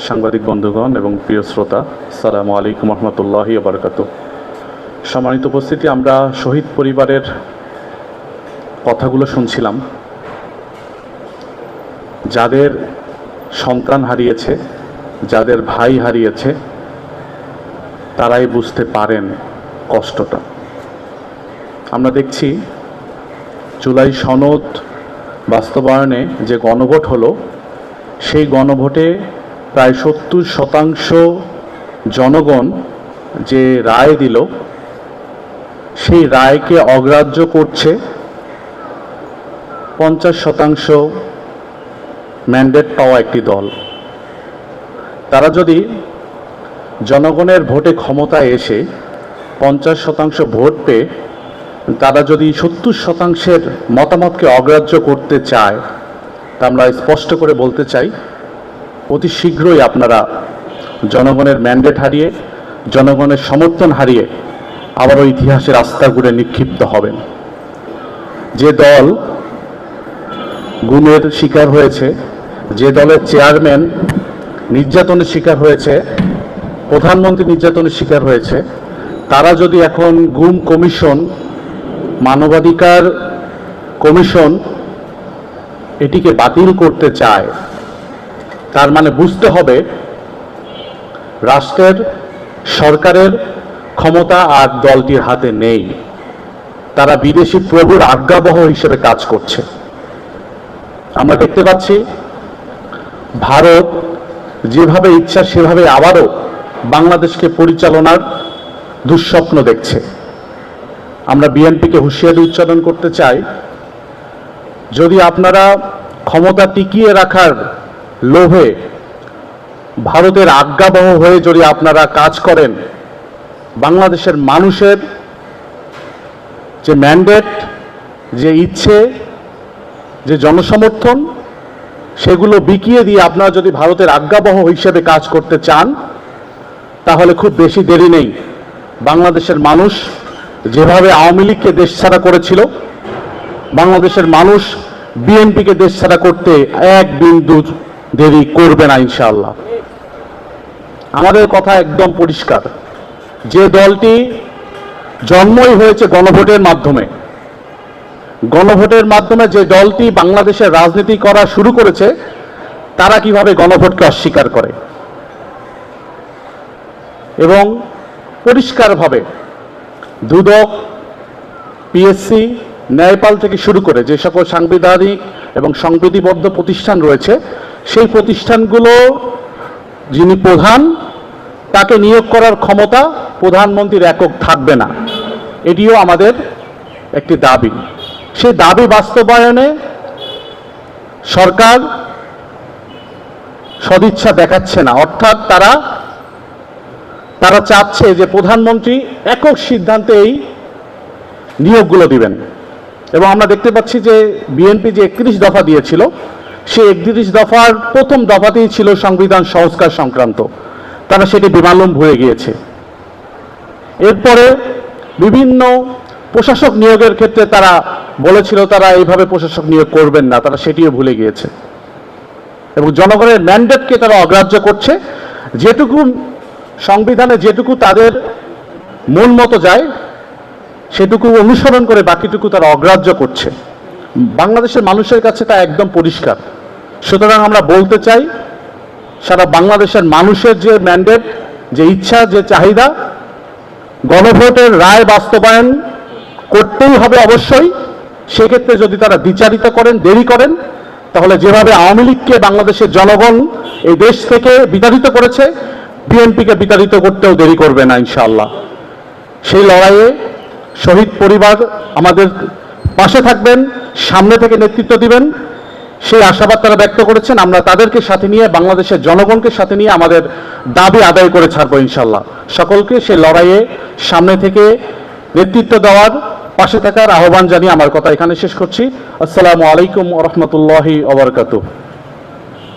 সাংবাদিক বন্ধুগণ এবং প্রিয় শ্রোতা, আসসালামু আলাইকুম রহমতুল্লাহি ওয়া বারাকাতুহু। সম্মানিত উপস্থিতি, আমরা শহীদ পরিবারের কথাগুলো শুনছিলাম। যাদের সন্তান হারিয়েছে, যাদের ভাই হারিয়েছে, তারাই বুঝতে পারেন কষ্টটা। আমরা দেখছি জুলাই সনদ বাস্তবায়নে যে গণভোট হলো, সেই গণভোটে প্রায় 70% জনগণ যে রায় দিল, সেই রায়কে অগ্রাহ্য করছে 50% ম্যান্ডেট পাওয়া একটি দল। তারা যদি জনগণের ভোটে ক্ষমতায় এসে 50% ভোট পেয়ে তারা যদি 70%-এর মতামতকে অগ্রাহ্য করতে চায়, তা আমরা স্পষ্ট করে বলতে চাই, অতি শীঘ্রই আপনারা জনগণের ম্যান্ডেট হারিয়ে, জনগণের সমর্থন হারিয়ে আবারও ইতিহাসের আস্তাঘুরে নিক্ষিপ্ত হবেন। যে দল গুমের শিকার হয়েছে, যে দলের চেয়ারম্যান নির্যাতনের শিকার হয়েছে, প্রধানমন্ত্রী নির্যাতনের শিকার হয়েছে, তারা যদি এখন গুম কমিশন, মানবাধিকার কমিশন এটিকে বাতিল করতে চায়, তার মানে বুঝতে হবে রাষ্ট্রের, সরকারের ক্ষমতা আর দলটির হাতে নেই। তারা বিদেশি প্রভুর আজ্ঞাবহ হিসেবে কাজ করছে। আমরা দেখতে পাচ্ছি ভারত যেভাবে ইচ্ছা সেভাবে আবারও বাংলাদেশকে পরিচালনার দুঃস্বপ্ন দেখছে। আমরা বিএনপিকে হুঁশিয়ারি উচ্চারণ করতে চাই, যদি আপনারা ক্ষমতা টিকিয়ে রাখার লোভে ভারতের আজ্ঞাবহ হয়ে যদি আপনারা কাজ করেন, বাংলাদেশের মানুষের যে ম্যান্ডেট, যে ইচ্ছে, যে জনসমর্থন, সেগুলো বিকিয়ে দিয়ে আপনারা যদি ভারতের আজ্ঞাবহ হিসেবে কাজ করতে চান, তাহলে খুব বেশি দেরি নেই। বাংলাদেশের মানুষ যেভাবে আওয়ামী লীগকে দেশছাড়া করেছিল, বাংলাদেশের মানুষ বিএনপিকে দেশছাড়া করতে এক বিন্দু দেরি করবে না ইনশাআল্লাহ। আমাদের কথা একদম পরিষ্কার, যে দলটি জন্মই হয়েছে গণভোটের মাধ্যমে, গণভোটের মাধ্যমে যে দলটি বাংলাদেশের রাজনীতি করা শুরু করেছে, তারা কিভাবে গণভোটকে অস্বীকার করে এবং পরিষ্কারভাবে দুদক, পিএসসি, ন্যায়পাল থেকে শুরু করে যে সকল সাংবিধানিক এবং সংবিধিবদ্ধ প্রতিষ্ঠান রয়েছে, সেই প্রতিষ্ঠানগুলো যিনি প্রধান, তাকে নিয়োগ করার ক্ষমতা প্রধানমন্ত্রীর একক থাকবে না। এটিও আমাদের একটি দাবি। সেই দাবি বাস্তবায়নে সরকার সদিচ্ছা দেখাচ্ছে না, অর্থাৎ তারা চাচ্ছে যে প্রধানমন্ত্রী একক সিদ্ধান্তে এই নিয়োগগুলো দিবেন। এবং আমরা দেখতে পাচ্ছি যে বিএনপি যে 31 দফা দিয়েছিল, সেই 31 দফার প্রথম দফাতেই ছিল সংবিধান সংস্কার সংক্রান্ত। তারা সেটি বেমালুম ভুলে গিয়েছে। এরপরে বিভিন্ন প্রশাসক নিয়োগের ক্ষেত্রে তারা বলেছিল তারা এইভাবে প্রশাসক নিয়োগ করবেন না, তারা সেটিও ভুলে গিয়েছে। এবং জনগণের ম্যান্ডেটকে তারা অগ্রাহ্য করছে। যেটুকু সংবিধানে যেটুকু তাদের মন মতো যায়, সেটুকু অনুসরণ করে বাকিটুকু তারা অগ্রাহ্য করছে। বাংলাদেশের মানুষের কাছে তা একদম পরিষ্কার। সুতরাং আমরা বলতে চাই, সারা বাংলাদেশের মানুষের যে ম্যান্ডেট, যে ইচ্ছা, যে চাহিদা, গণভোটের রায় বাস্তবায়ন করতেই হবে অবশ্যই। সেক্ষেত্রে যদি তারা বিচারিত করেন, দেরি করেন, তাহলে যেভাবে আওয়ামী লীগকে বাংলাদেশের জনগণ এই দেশ থেকে বিতাড়িত করেছে, বিএনপিকে বিতাড়িত করতেও দেরি করবে না ইনশাআল্লাহ। সেই লড়াইয়ে শহীদ পরিবার আমাদের পাশে থাকবেন, সামনে থেকে নেতৃত্ব দিবেন, সেই আশাবাদ তারা ব্যক্ত করেছেন। আমরা তাদেরকে সাথে নিয়ে, বাংলাদেশের জনগণকে সাথে নিয়ে আমাদের দাবি আদায় করে ছাড়বো ইনশাআল্লাহ। সকলকে সেই লড়াইয়ে সামনে থেকে নেতৃত্ব দেওয়ার, পাশে থাকার আহ্বান জানিয়ে আমার কথা এখানে শেষ করছি। আসসালামু আলাইকুম ওয়া রাহমাতুল্লাহি ওয়া বারাকাতুহু।